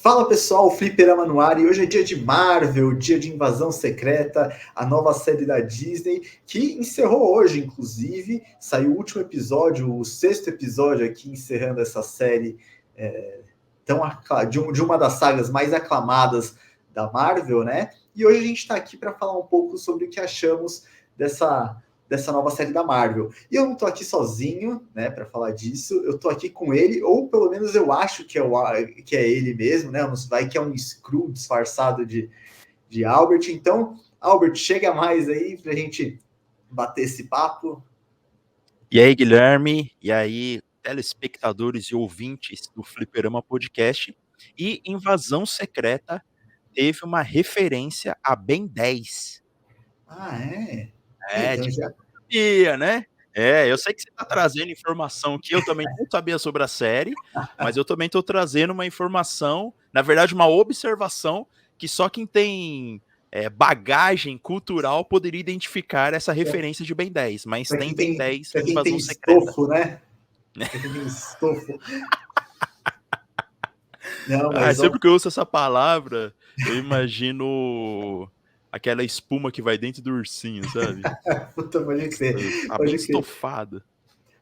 Fala pessoal, Fliperama no ar e hoje é dia de Marvel, dia de Invasão Secreta, a nova série da Disney, que encerrou hoje, inclusive, saiu o último episódio, o sexto episódio aqui, encerrando essa série de uma das sagas mais aclamadas da Marvel, né? E hoje a gente está aqui para falar um pouco sobre o que achamos dessa nova série da Marvel. E eu não tô aqui sozinho, né, para falar disso. Eu tô aqui com ele, ou pelo menos eu acho que é ele mesmo, né? Vai que é um Skrull disfarçado de Albert. Então, Albert, chega mais aí pra gente bater esse papo. E aí, Guilherme, e aí, telespectadores e ouvintes do Fliperama Podcast. E Invasão Secreta teve uma referência a Ben 10. Ah, é? De Então quem já... não sabia, né? Eu sei que você está trazendo informação que eu também não sabia sobre a série, mas eu também estou trazendo uma informação, na verdade, uma observação que só quem tem bagagem cultural poderia identificar essa referência de Ben 10, mas Pra tem Ben 10 pra em quem tem Invasão Secreta. estofo, né? Pra quem tem estofo. Não, mas Sempre que eu ouço essa palavra, eu imagino aquela espuma que vai dentro do ursinho, sabe? puta, pode crer, Tá bem pode crer. estofada.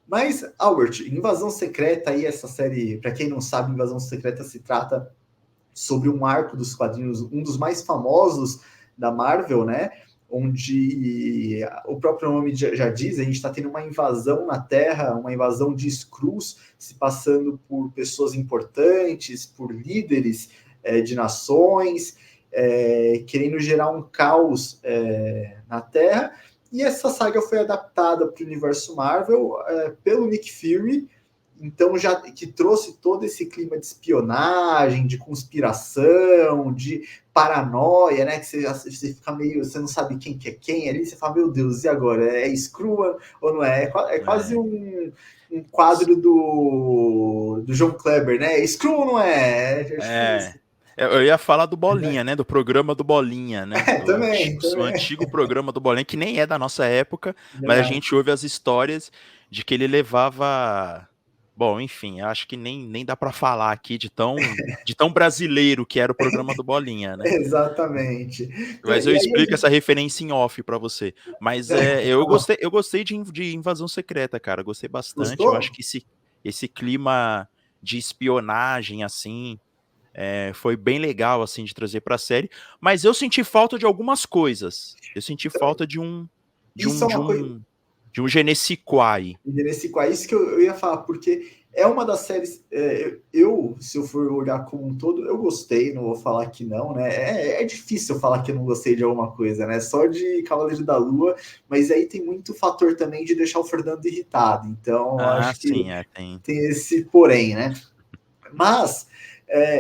Mas, Albert, Invasão Secreta aí, essa série, para quem não sabe, Invasão Secreta se trata sobre um arco dos quadrinhos, um dos mais famosos da Marvel, né? Onde o próprio nome já diz, a gente está tendo uma invasão na Terra, uma invasão de Skrulls, se passando por pessoas importantes, por líderes de nações, querendo gerar um caos na Terra. E essa saga foi adaptada para o universo Marvel pelo Nick Fury, então já que trouxe todo esse clima de espionagem, de conspiração, de paranoia, né? Que você fica meio, você não sabe quem que é quem ali, você fala, meu Deus, e agora? É Skrull ou não é? É quase um quadro do João Kleber, né? Skrull ou não é? Eu ia falar do Bolinha, né? Do programa do Bolinha, né? Também. O antigo programa do Bolinha, que nem é da nossa época, mas a gente ouve as histórias de que ele levava. Bom, enfim, acho que nem dá pra falar aqui de tão brasileiro que era o programa do Bolinha, né? Exatamente. Então, Mas eu e aí explico essa referência em off pra você. Mas eu gostei de Invasão Secreta, cara. Gostei bastante. Eu acho gostou? que esse clima de espionagem, assim, foi bem legal, assim, de trazer pra série. Mas eu senti falta de algumas coisas. Eu senti falta de um de Isso um é de uma coisa. um de um je ne sais quoi aí. É isso que eu ia falar, porque é uma das séries. Se eu for olhar como um todo, eu gostei, não vou falar que não, né? É difícil eu falar que eu não gostei de alguma coisa, né? Só de Cavaleiro da Lua, mas aí tem muito fator também de deixar o Fernando irritado. Então, Ah, acho que sim, tem. tem esse porém, né? Mas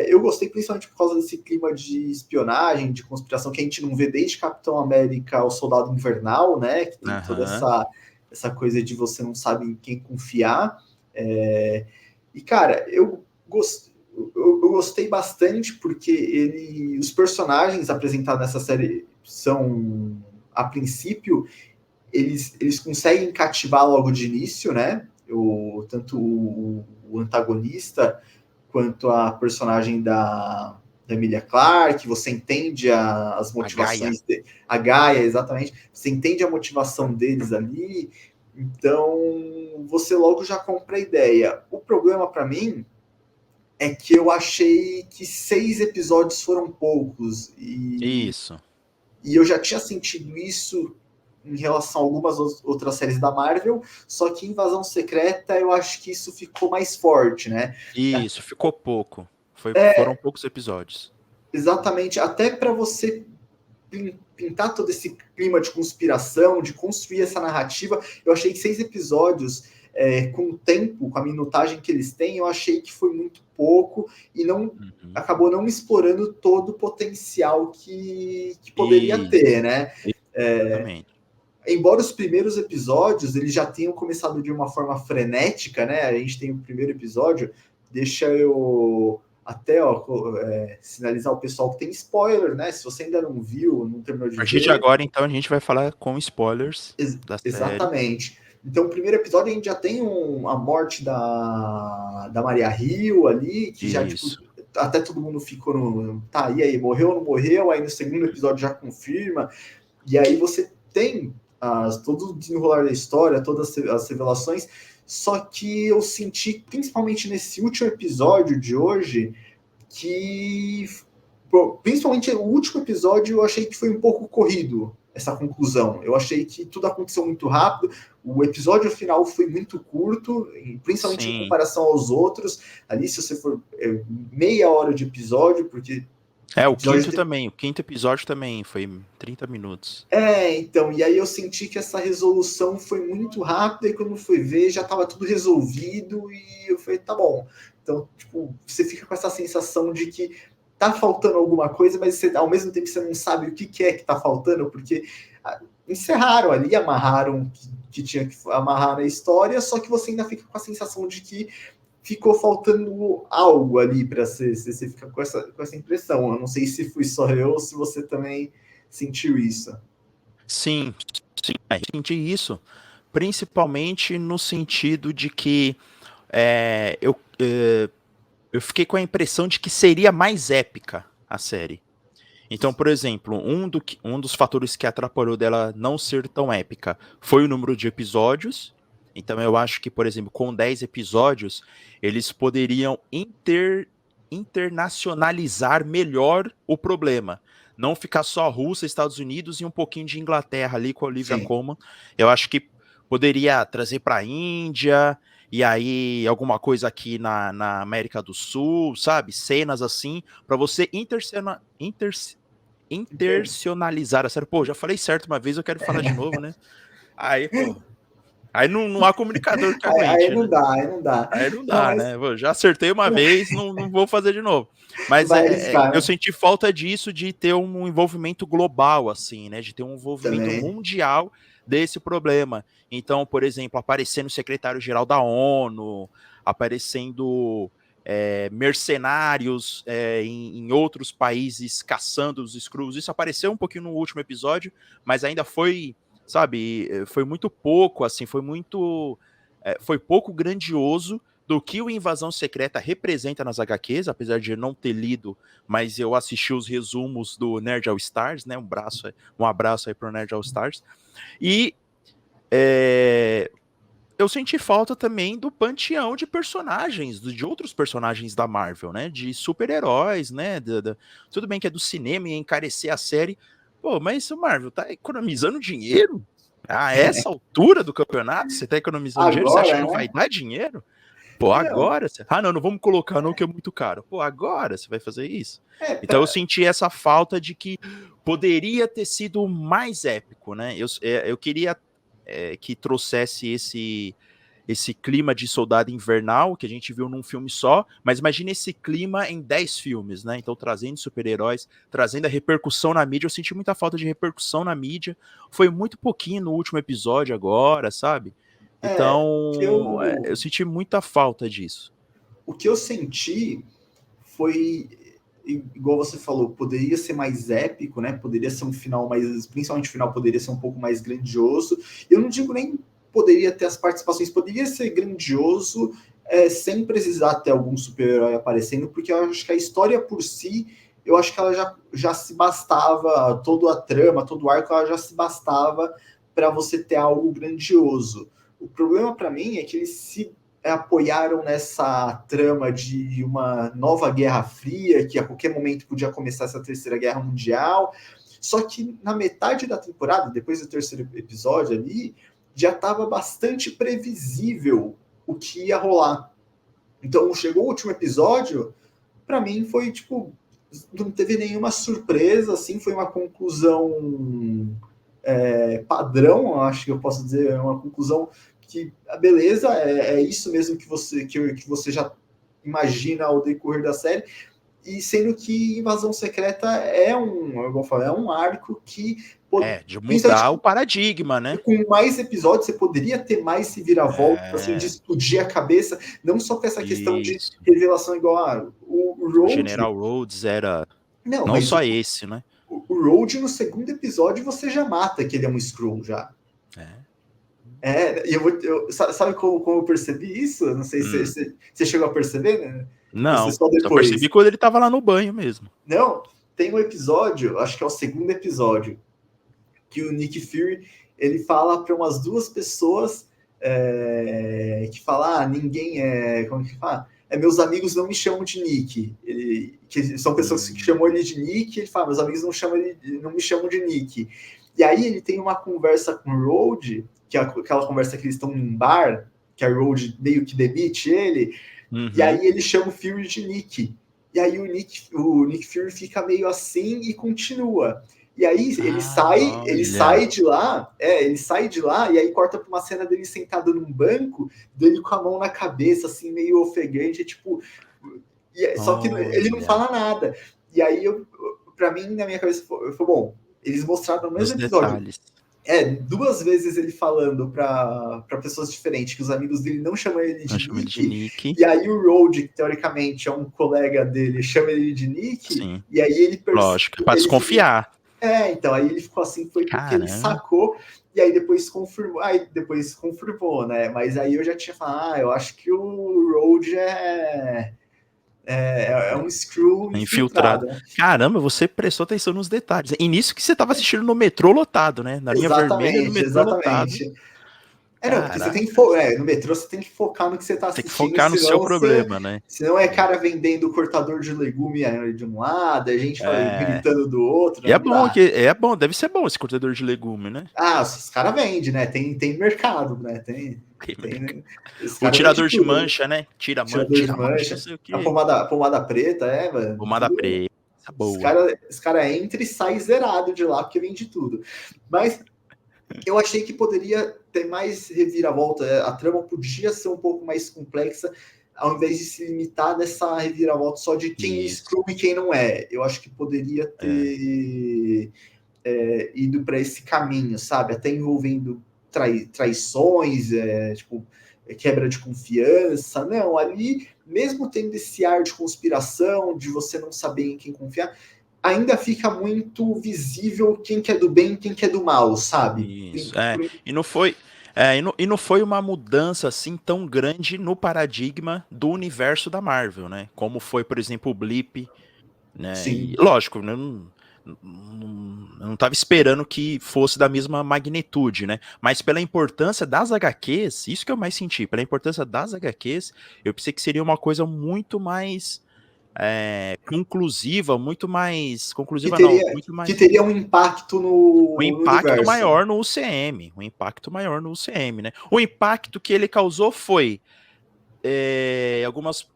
eu gostei principalmente por causa desse clima de espionagem, de conspiração que a gente não vê desde Capitão América ao Soldado Invernal, né? Que tem toda Aham. essa coisa de você não sabe em quem confiar. E, cara, eu gostei bastante porque os personagens apresentados nessa série são, a princípio, eles conseguem cativar logo de início, né? Tanto o antagonista quanto a personagem da Emilia Clarke, você entende as A Gaia. motivações a Gaia, exatamente, você entende a motivação deles ali, então você logo já compra a ideia. O problema para mim é que eu achei que 6 episódios foram poucos Isso. e eu já tinha sentido isso em relação a algumas outras séries da Marvel, só que Invasão Secreta eu acho que isso ficou mais forte, né? Isso, ficou pouco. Foram poucos episódios. Exatamente, até para você pintar todo esse clima de conspiração, de construir essa narrativa, eu achei que 6 episódios, com o tempo, com a minutagem que eles têm, eu achei que foi muito pouco e acabou não explorando todo o potencial que poderia Isso, ter, né? exatamente. Embora os primeiros episódios eles já tenham começado de uma forma frenética, né? A gente tem o primeiro episódio, deixa eu até sinalizar o pessoal que tem spoiler, né? Se você ainda não viu, não terminou A de partir de ver. agora, então, a gente vai falar com spoilers da série. Exatamente. Então, o primeiro episódio a gente já tem a morte da Maria Hill ali, que já tipo, Isso. até todo mundo ficou no... Tá, e aí, morreu ou não morreu? Aí no segundo episódio já confirma. E aí você tem todo o desenrolar da história, todas as revelações, só que eu senti, principalmente nesse último episódio de hoje, que principalmente o último episódio eu achei que foi um pouco corrido essa conclusão. Eu achei que tudo aconteceu muito rápido, o episódio final foi muito curto, principalmente em comparação aos outros. Ali, se você for meia hora de episódio, porque o quinto episódio também foi 30 minutos. Então, e aí eu senti que essa resolução foi muito rápida e quando fui ver já estava tudo resolvido e eu falei, tá bom. Então, tipo, você fica com essa sensação de que tá faltando alguma coisa, mas você, ao mesmo tempo você não sabe o que é que tá faltando, porque encerraram ali, amarraram que tinha que amarrar na história, só que você ainda fica com a sensação de que ficou faltando algo ali para você fica com essa impressão. Eu não sei se fui só eu ou se você também sentiu isso. Sim, senti isso, principalmente no sentido de que eu fiquei com a impressão de que seria mais épica a série. Então, por exemplo, um dos fatores que atrapalhou dela não ser tão épica foi o número de episódios. Então eu acho que, por exemplo, com 10 episódios, eles poderiam internacionalizar melhor o problema. Não ficar só Rússia, Estados Unidos e um pouquinho de Inglaterra ali com a Olivia Colman. Eu acho que poderia trazer para a Índia, e aí alguma coisa aqui na América do Sul, sabe? Cenas assim, para você internacionalizar a série. Pô, já falei certo uma vez, eu quero falar de novo, né? Aí, pô. Aí não há comunicador que aguente. Aí não dá. Aí não dá, né? Pô, já acertei uma vez, não vou fazer de novo. Mas eu senti falta disso, de ter um envolvimento global, assim, né? De ter um envolvimento mundial desse problema. Então, por exemplo, aparecendo o secretário-geral da ONU, aparecendo mercenários em outros países caçando os Skrulls. Isso apareceu um pouquinho no último episódio, mas ainda foi, sabe, foi muito pouco, assim, foi pouco grandioso do que o Invasão Secreta representa nas HQs, apesar de eu não ter lido, mas eu assisti os resumos do Nerd All Stars, né? Um abraço aí pro Nerd All Stars. E eu senti falta também do panteão de personagens, de outros personagens da Marvel, né? De super-heróis, né? Tudo bem que é do cinema e encarecer a série. Pô, mas o Marvel tá economizando dinheiro? A essa altura do campeonato, você tá economizando dinheiro? Você acha que não vai dar dinheiro? Pô, agora? Não vamos colocar não, que é muito caro. Pô, agora você vai fazer isso? Então eu senti essa falta de que poderia ter sido mais épico, né? Eu queria que trouxesse esse clima de Soldado Invernal, que a gente viu num filme só, mas imagine esse clima em 10 filmes, né? Então, trazendo super-heróis, trazendo a repercussão na mídia. Eu senti muita falta de repercussão na mídia. Foi muito pouquinho no último episódio agora, sabe? Então, eu senti muita falta disso. O que eu senti foi, igual você falou, poderia ser mais épico, né? Poderia ser um final mais, principalmente o final poderia ser um pouco mais grandioso. Eu não digo nem poderia ter as participações, poderia ser grandioso sem precisar ter algum super-herói aparecendo, porque eu acho que a história por si, eu acho que ela já se bastava, toda a trama, todo o arco, ela já se bastava para você ter algo grandioso. O problema para mim é que eles se apoiaram nessa trama de uma nova Guerra Fria, que a qualquer momento podia começar essa Terceira Guerra Mundial. Só que na metade da temporada, depois do terceiro episódio ali, já estava bastante previsível o que ia rolar. Então, chegou o último episódio, para mim foi tipo, não teve nenhuma surpresa, assim, foi uma conclusão padrão, acho que eu posso dizer, uma conclusão que, beleza, é isso mesmo que você já imagina ao decorrer da série, e sendo que Invasão Secreta eu vou falar, é um arco que de mudar o paradigma, né? Com mais episódios, você poderia ter mais reviravolta, assim, de explodir a cabeça, não só com essa questão de revelação igual o Rhodes. General Rhodes era... Não só esse, né? O Rhodes, no segundo episódio, você já mata que ele é um Skrull, já. E sabe como eu percebi isso? Eu não sei se você chegou a perceber, né? Não, só depois. percebi quando ele tava lá no banho mesmo. Não, tem um episódio, acho que é o segundo episódio, que o Nick Fury, ele fala para umas duas pessoas que fala, ninguém como que fala? Meus amigos não me chamam de Nick. Que são pessoas que chamam ele de Nick, ele fala, meus amigos não me chamam de Nick. E aí ele tem uma conversa com o Road, que é aquela conversa que eles estão num bar, que a Road meio que demite ele, e aí ele chama o Fury de Nick. E aí o Nick Fury fica meio assim e continua. E aí ele sai de lá, e aí corta para uma cena dele sentado num banco, dele com a mão na cabeça, assim, meio ofegante, tipo. Só que ele não fala nada. E aí, para mim, na minha cabeça, foi bom, eles mostraram no mesmo episódio. Detalhes. 2 vezes ele falando para pessoas diferentes, que os amigos dele não chamam ele de Nick. E aí o Road, que teoricamente é um colega dele, chama ele de Nick. Sim. E aí ele lógico, para desconfiar. Então aí ele ficou assim, foi porque ele sacou, e aí depois confirmou, né? Mas aí eu já tinha falado, eu acho que o Road é um Skrull infiltrado. Caramba, você prestou atenção nos detalhes. E nisso que você estava assistindo no metrô lotado, né? Na linha vermelha, no metrô lotado. Não, porque você tem que no metrô você tem que focar no que você está assistindo. Tem que focar no seu problema, né? Senão é cara vendendo cortador de legume de um lado, a gente gritando do outro. E é bom, deve ser bom esse cortador de legume, né? Os caras vendem, né? Tem mercado, né? O tirador de mancha, né? Tira mancha, não sei o quê. A pomada preta, mano. Pomada preta, boa. Os cara entra e sai zerado de lá, porque vende tudo. Mas eu achei que poderia ter mais reviravolta. A trama podia ser um pouco mais complexa, ao invés de se limitar nessa reviravolta só de quem é Skrull e quem não é. Eu acho que poderia ter ido para esse caminho, sabe? Até envolvendo traições, quebra de confiança. Não, ali, mesmo tendo esse ar de conspiração, de você não saber em quem confiar, ainda fica muito visível quem que é do bem e quem que é do mal, sabe? Isso, e não foi uma mudança assim tão grande no paradigma do universo da Marvel, né? Como foi, por exemplo, o Blip, né? Sim. E, lógico, eu não estava esperando que fosse da mesma magnitude, né? Mas pela importância das HQs, isso que eu mais senti, pela importância das HQs, eu pensei que seria uma coisa muito mais conclusiva, muito mais conclusiva, que teria um impacto no universo. Maior no UCM, um impacto maior no UCM, né? O impacto que ele causou foi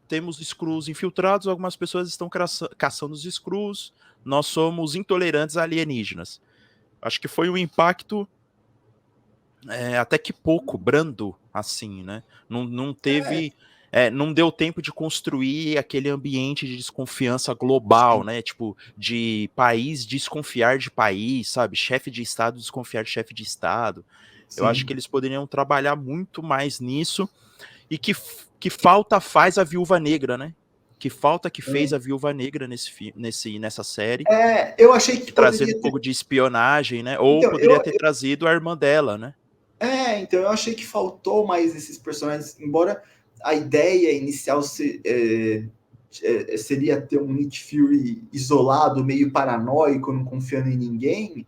temos Skrulls infiltrados, algumas pessoas estão caçando os Skrulls, nós somos intolerantes a alienígenas. Acho que foi um impacto até que pouco brando, assim, né? Não teve não deu tempo de construir aquele ambiente de desconfiança global, né? Tipo, de país desconfiar de país, sabe? Chefe de Estado desconfiar de chefe de Estado. Sim. Eu acho que eles poderiam trabalhar muito mais nisso, e que falta faz a Viúva Negra, né? Que falta que fez a Viúva Negra nessa série. Eu achei que trazendo um pouco de espionagem, né? Ou então, poderia ter trazido a irmã dela, né? Então eu achei que faltou mais esses personagens, embora a ideia inicial seria ter um Nick Fury isolado, meio paranoico, não confiando em ninguém.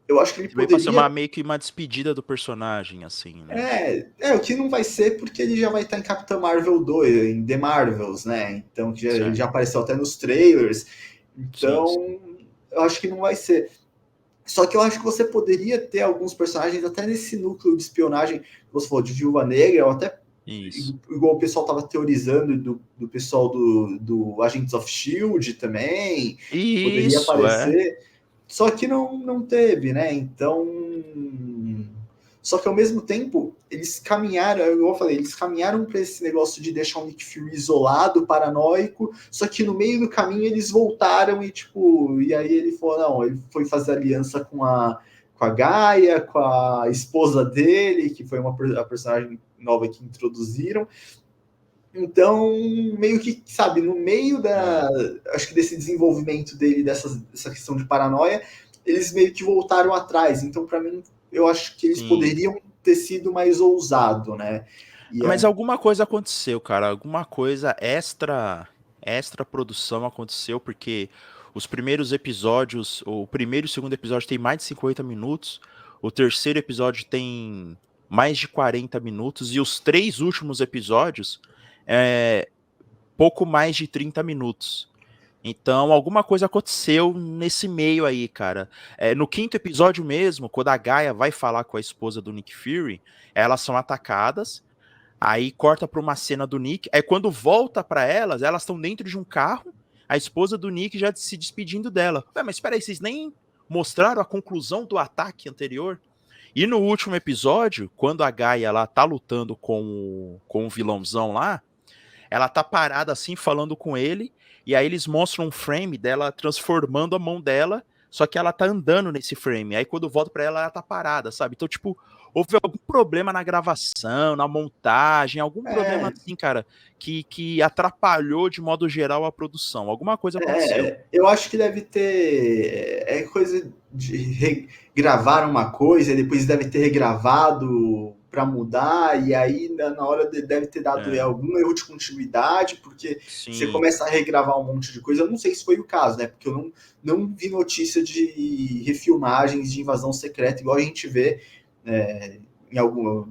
Eu acho que ele poderia... ser meio que uma despedida do personagem, assim, né? O que não vai ser, porque ele já vai estar em Capitã Marvel 2, em The Marvels, né? Então, que ele já apareceu até nos trailers. Então, sim. Eu acho que não vai ser. Só que eu acho que você poderia ter alguns personagens, até nesse núcleo de espionagem, você falou, de Viúva Negra, ou até igual o pessoal estava teorizando do pessoal do Agents of S.H.I.E.L.D. também. Poderia aparecer. Só que não teve, né? Então... Só que ao mesmo tempo, eles caminharam, igual eu falei, eles caminharam para esse negócio de deixar o Nick Fury isolado, paranoico, só que no meio do caminho eles voltaram e aí ele falou, não, ele foi fazer aliança com a Gaia, com a esposa dele, que foi a personagem nova que introduziram. Então, meio que, sabe, no meio acho que desse desenvolvimento dele, dessa questão de paranoia, eles meio que voltaram atrás. Então, para mim, eu acho que eles poderiam ter sido mais ousado, né? Mas alguma coisa aconteceu, cara. Alguma coisa extra produção aconteceu, porque os primeiros episódios, o primeiro e o segundo episódio tem mais de 50 minutos, o terceiro episódio tem mais de 40 minutos, e os 3 últimos episódios é pouco mais de 30 minutos. Então, alguma coisa aconteceu nesse meio aí, cara. No quinto episódio mesmo, quando a Gaia vai falar com a esposa do Nick Fury, elas são atacadas. Aí corta pra uma cena do Nick. Aí quando volta pra elas estão dentro de um carro. A esposa do Nick já se despedindo dela. Ué, mas espera aí, vocês nem mostraram a conclusão do ataque anterior? E no último episódio, quando a Gaia lá tá lutando com o vilãozão lá, ela tá parada assim, falando com ele, e aí eles mostram um frame dela transformando a mão dela, só que ela tá andando nesse frame. Aí quando volta pra ela tá parada, sabe? Então, tipo, houve algum problema na gravação, na montagem, algum problema assim, cara, que atrapalhou de modo geral a produção. Alguma coisa aconteceu. Eu acho que deve ter. É coisa de regravar uma coisa, e depois deve ter regravado para mudar, e aí na hora deve ter dado algum erro de continuidade, porque você começa a regravar um monte de coisa. Eu não sei se foi o caso, né? Porque eu não vi notícia de refilmagens de Invasão Secreta, igual a gente vê em algum.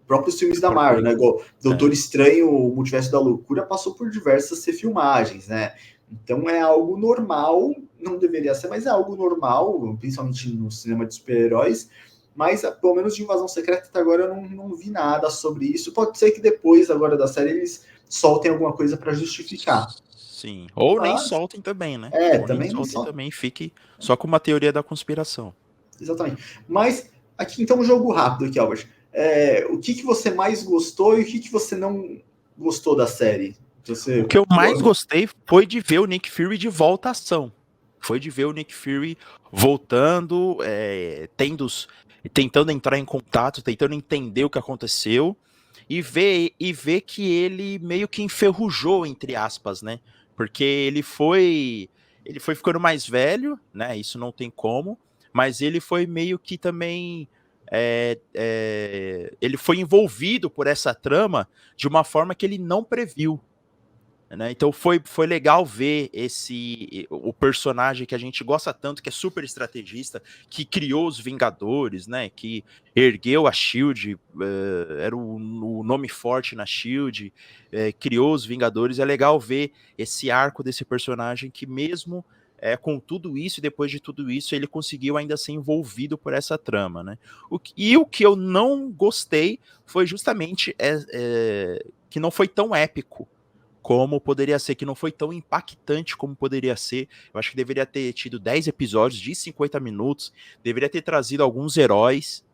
Próprios filmes da Marvel, né? Igual Doutor Estranho, o Multiverso da Loucura, passou por diversas refilmagens, né? Então é algo normal, não deveria ser, mas é algo normal, principalmente no cinema de super-heróis. Mas pelo menos de Invasão Secreta até agora eu não vi nada sobre isso. Pode ser que depois, agora da série, eles soltem alguma coisa para justificar. Sim. Ou nem soltem também, né? Ou também nem soltem também, fique só com uma teoria da conspiração. Exatamente. Mas aqui então um jogo rápido aqui, Albert. O que você mais gostou e o que você não gostou da série? O que eu mais gostei foi de ver o Nick Fury de volta à ação. Foi de ver o Nick Fury voltando, tentando entrar em contato, tentando entender o que aconteceu e ver que ele meio que enferrujou, entre aspas, né? Porque ele foi ficando mais velho, né? Isso não tem como, mas ele foi meio que também ele foi envolvido por essa trama de uma forma que ele não previu. Né? Então foi legal ver o personagem que a gente gosta tanto, que é super estrategista, que criou os Vingadores, né? Que ergueu a SHIELD, era o nome forte na SHIELD, criou os Vingadores. É legal ver esse arco desse personagem que mesmo com tudo isso e depois de tudo isso, ele conseguiu ainda ser envolvido por essa trama, né? O que eu não gostei foi justamente que não foi tão épico como poderia ser, que não foi tão impactante como poderia ser. Eu acho que deveria ter tido 10 episódios de 50 minutos, deveria ter trazido alguns heróis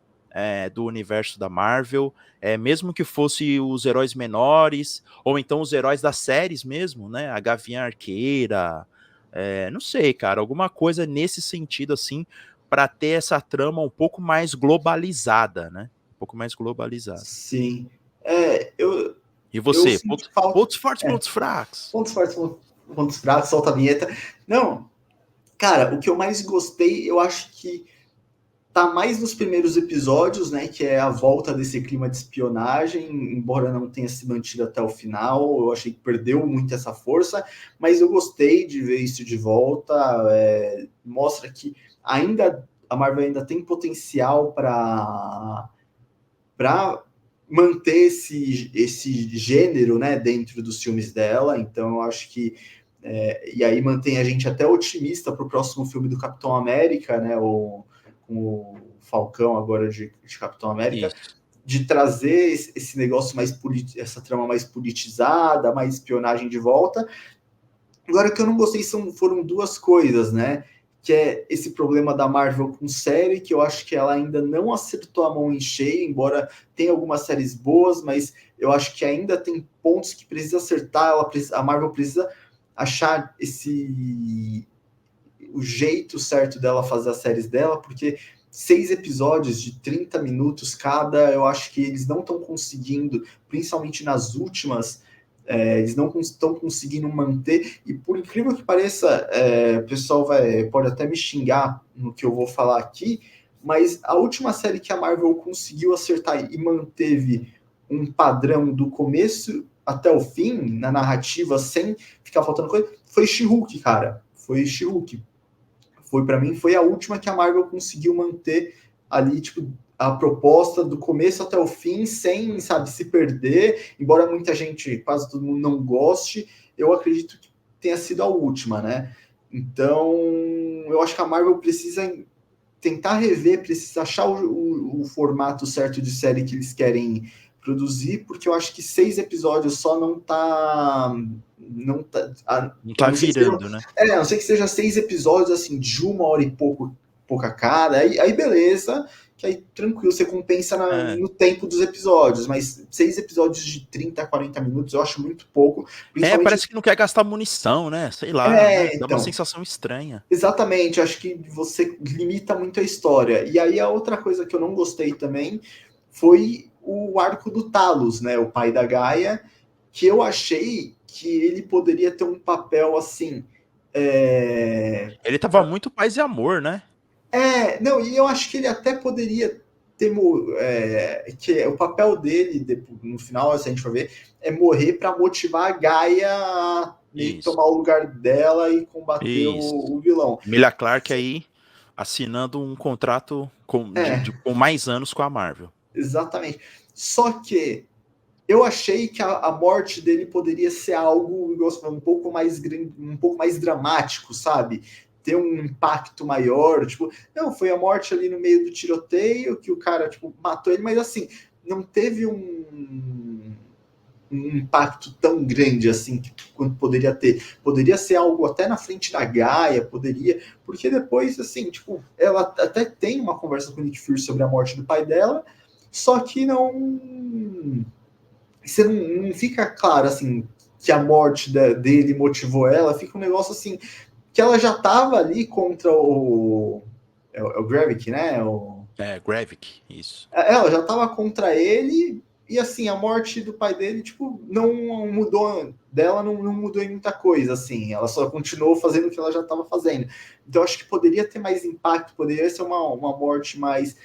do universo da Marvel, mesmo que fosse os heróis menores, ou então os heróis das séries mesmo, né? A Gavião Arqueira, não sei, cara, alguma coisa nesse sentido, assim, para ter essa trama um pouco mais globalizada, né? Um pouco mais globalizada. Sim. E você? Pontos fortes, pontos fracos. Pontos fortes, pontos fracos, solta a vinheta. Não, cara, o que eu mais gostei, eu acho que tá mais nos primeiros episódios, né? Que é a volta desse clima de espionagem, embora não tenha se mantido até o final. Eu achei que perdeu muito essa força, mas eu gostei de ver isso de volta. Mostra que a Marvel ainda tem potencial para manter esse gênero, né, dentro dos filmes dela. Então eu acho que e aí mantém a gente até otimista para o próximo filme do Capitão América, né, com o Falcão agora de Capitão América. Isso. De trazer esse negócio essa trama mais politizada, mais espionagem de volta. Agora, o que eu não gostei foram duas coisas, né? Que é esse problema da Marvel com série, que eu acho que ela ainda não acertou a mão em cheio, embora tenha algumas séries boas, mas eu acho que ainda tem pontos que precisa acertar, a Marvel precisa achar o jeito certo dela fazer as séries dela, porque 6 episódios de 30 minutos cada, eu acho que eles não estão conseguindo, principalmente nas últimas, eles não estão conseguindo manter, e por incrível que pareça, o pessoal pode até me xingar no que eu vou falar aqui, Mas a última série que a Marvel conseguiu acertar e manteve um padrão do começo até o fim, na narrativa, sem ficar faltando coisa, foi She-Hulk, cara. Foi She-Hulk. Foi, para mim, foi a última que a Marvel conseguiu manter ali, tipo, a proposta do começo até o fim, sem, sabe, se perder. Embora muita gente, quase todo mundo, não goste, eu acredito que tenha sido a última, né? Então, eu acho que a Marvel precisa tentar rever, precisa achar o formato certo de série que eles querem produzir, porque eu acho que 6 episódios só não tá. Não tá. Não tá virando, né? A não ser que seja 6 episódios assim, de 1 hora e pouca cada, aí beleza, que aí tranquilo, você compensa no tempo dos episódios, mas 6 episódios de 30 a 40 minutos eu acho muito pouco. Parece que não quer gastar munição, né? Sei lá, né? Dá uma sensação estranha. Exatamente, acho que você limita muito a história. E aí a outra coisa que eu não gostei também foi o arco do Talos, né? O pai da Gaia, que eu achei que ele poderia ter um papel assim. Ele tava muito paz e amor, né? Não, e eu acho que ele até poderia ter. Que o papel dele, no final, se a gente for ver, é morrer para motivar a Gaia a tomar o lugar dela e combater o vilão. Emilia Clarke aí assinando um contrato com mais anos com a Marvel. Exatamente. Só que eu achei que a morte dele poderia ser algo um pouco mais dramático, sabe? Ter um impacto maior, tipo, não, foi a morte ali no meio do tiroteio que o cara, tipo, matou ele, mas assim, não teve um impacto tão grande assim quanto poderia ter. Poderia ser algo até na frente da Gaia, poderia, porque depois, assim, tipo, ela até tem uma conversa com o Nick Fury sobre a morte do pai dela, só que você não fica claro, assim, que a morte dele motivou ela, fica um negócio assim, que ela já estava ali contra o Gravik, né? Gravik, isso. Ela já estava contra ele, e assim, a morte do pai dele, tipo, não mudou dela, não mudou em muita coisa, assim, ela só continuou fazendo o que ela já estava fazendo. Então, acho que poderia ter mais impacto, poderia ser uma morte mais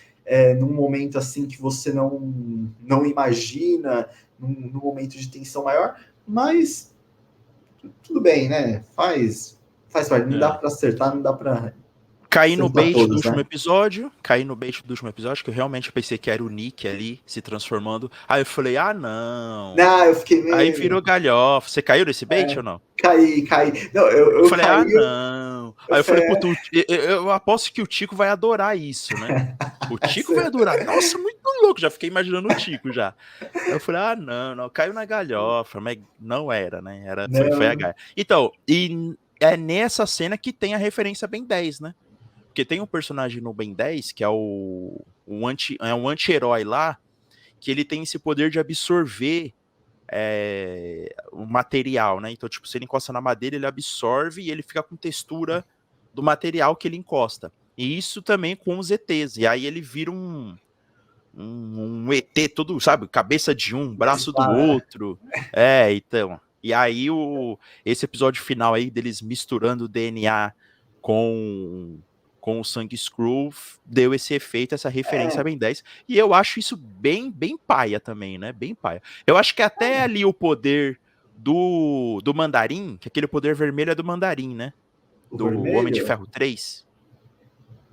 num momento assim que você não imagina, num momento de tensão maior, mas tudo bem, né? Faz parte, não dá para acertar, não dá para Caí no bait todos, do último né? episódio, que eu realmente pensei que era o Nick ali se transformando. Aí eu falei, não. Não, eu fiquei meio. Aí virou galhofa. Você caiu nesse bait ou não? Caí. Não, Eu eu falei, caí. não. Aí eu falei, puta, eu aposto que o Tico vai adorar isso, né? O Tico vai adorar. Nossa, muito louco. Já fiquei imaginando o Tico já. Aí eu falei, não. Caiu na galhofa. Mas não era, né? Foi a Gaia. Então, e é nessa cena que tem a referência Ben 10, né? Porque tem um personagem no Ben 10 que é um anti-herói lá, que ele tem esse poder de absorver o material, né? Então, tipo, se ele encosta na madeira, ele absorve e ele fica com textura do material que ele encosta. E isso também com os ETs. E aí ele vira um ET todo, sabe? Cabeça de um, braço do outro. Então. E aí esse episódio final aí deles misturando o DNA com o Sangue Skrull deu esse efeito, essa referência a Ben 10. E eu acho isso bem paia também, né? Bem paia. Eu acho que até ali o poder do Mandarim, que aquele poder vermelho é do Mandarim, né? Do Homem de Ferro 3.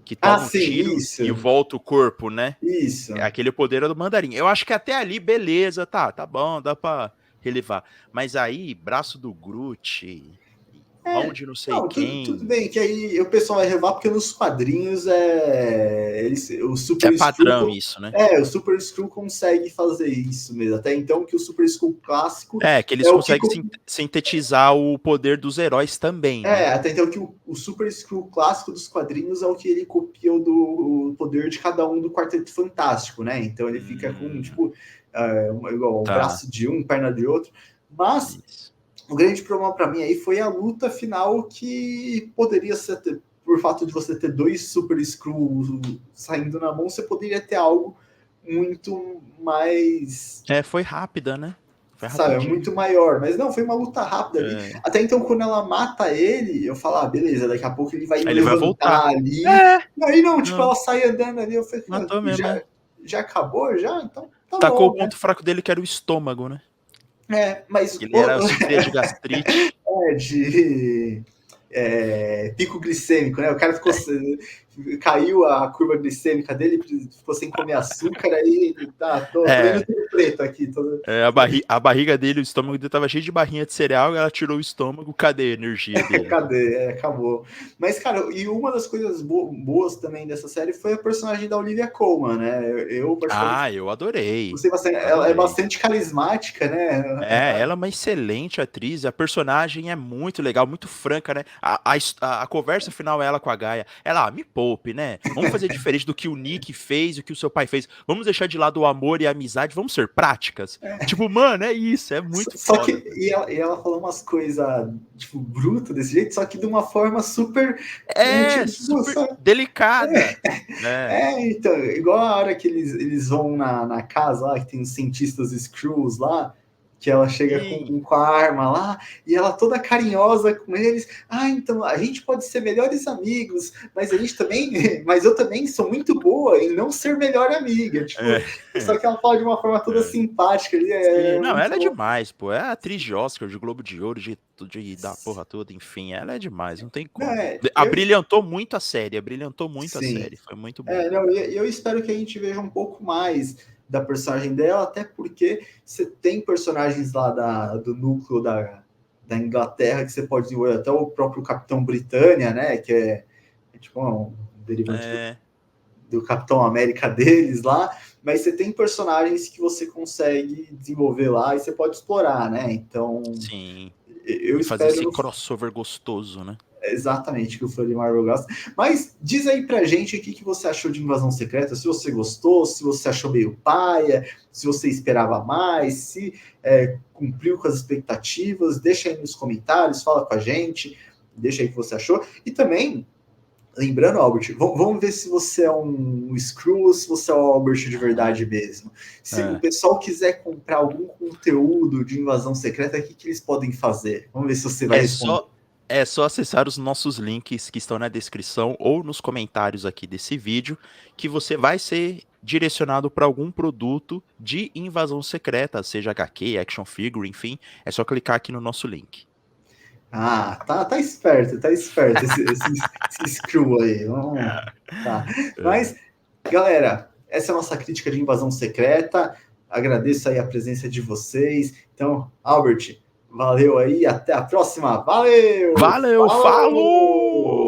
Que toma um tiro isso. e volta o corpo, né? Isso. Aquele poder é do Mandarim. Eu acho que até ali, beleza, tá bom, dá pra relevar. Mas aí, braço do Groot, mão de não sei quem. Tudo bem, que aí o pessoal vai revar, porque nos quadrinhos o Super padrão Skrull, isso, né? O Super Skrull consegue fazer isso mesmo. Até então que o Super Skrull clássico. Que eles conseguem sintetizar o poder dos heróis também, né? Até então que o Super Skrull clássico dos quadrinhos é o que ele copiou do poder de cada um do Quarteto Fantástico, né? Então ele fica com, tipo, igual o braço de um, perna de outro. Mas o grande problema para mim aí foi a luta final, que poderia ser, por fato de você ter 2 Super Skrull saindo na mão, você poderia ter algo muito mais... Foi rápida, né? Foi sabe, é rapidinho. muito maior. Mas não, foi uma luta rápida ali. É. Até então, quando ela mata ele, eu falo, beleza, daqui a pouco ele vai Aí ele vai voltar. levantar ali. É, E aí não, tipo, não, ela sai andando ali, eu falei, matou mesmo, é. já acabou? Já? Então tá Tacou o bom, né? ponto fraco dele, que era o estômago, né? Mas Ele sofria de gastrite. de pico glicêmico, né? O cara caiu a curva glicêmica dele, ficou sem comer açúcar, aí tô vendo tudo preto aqui. A barriga dele, o estômago dele tava cheio de barrinha de cereal, e ela tirou o estômago, cadê a energia dele? Cadê? Acabou. Mas, cara, e uma das coisas boas também dessa série foi a personagem da Olivia Colman, né? Eu particularmente eu adorei. gostei bastante. Ela é bastante carismática, né? Ela é uma excelente atriz, a personagem é muito legal, muito franca, né? A conversa final é ela com a Gaia. Ela, me poupe, né? Vamos fazer diferente do que o Nick fez, o que o seu pai fez. Vamos deixar de lado o amor e a amizade, vamos ser práticas. Tipo, mano, é isso, é muito só foda. E ela falou umas coisas, tipo, brutas desse jeito, só que de uma forma super... super delicada. Então, igual a hora que eles vão na casa lá, que tem os cientistas Skrulls lá, que ela chega com a arma lá, e ela toda carinhosa com eles. Então, a gente pode ser melhores amigos, mas a gente também... Mas eu também sou muito boa em não ser melhor amiga. Tipo, só que ela fala de uma forma toda simpática. Não, ela é demais, pô. É atriz de Oscar, de Globo de Ouro, da porra toda, enfim. Ela é demais, não tem como. Brilhantou muito a série, foi muito bom. Eu espero que a gente veja um pouco mais da personagem dela, até porque você tem personagens lá do núcleo da Inglaterra que você pode desenvolver, até o próprio Capitão Britânia, né, que é tipo um derivante do Capitão América deles lá, mas você tem personagens que você consegue desenvolver lá e você pode explorar, né, então... Sim, eu fazer espero... esse crossover gostoso, né? Exatamente, que o fã de Marvel gosta. Mas diz aí pra gente o que você achou de Invasão Secreta, se você gostou, se você achou meio paia, se você esperava mais, se cumpriu com as expectativas, deixa aí nos comentários, fala com a gente, deixa aí o que você achou. E também, lembrando, Albert, vamos ver se você é um Skrull ou se você é o Albert de verdade mesmo. Se o pessoal quiser comprar algum conteúdo de Invasão Secreta, o que eles podem fazer? Vamos ver se você vai responder. É só acessar os nossos links que estão na descrição ou nos comentários aqui desse vídeo, que você vai ser direcionado para algum produto de Invasão Secreta, seja HQ, action figure, enfim, é só clicar aqui no nosso link. Tá esperto esse Skrull aí. Tá. Mas, galera, essa é a nossa crítica de Invasão Secreta. Agradeço aí a presença de vocês. Então, Albert, valeu aí, até a próxima. Valeu! Falou!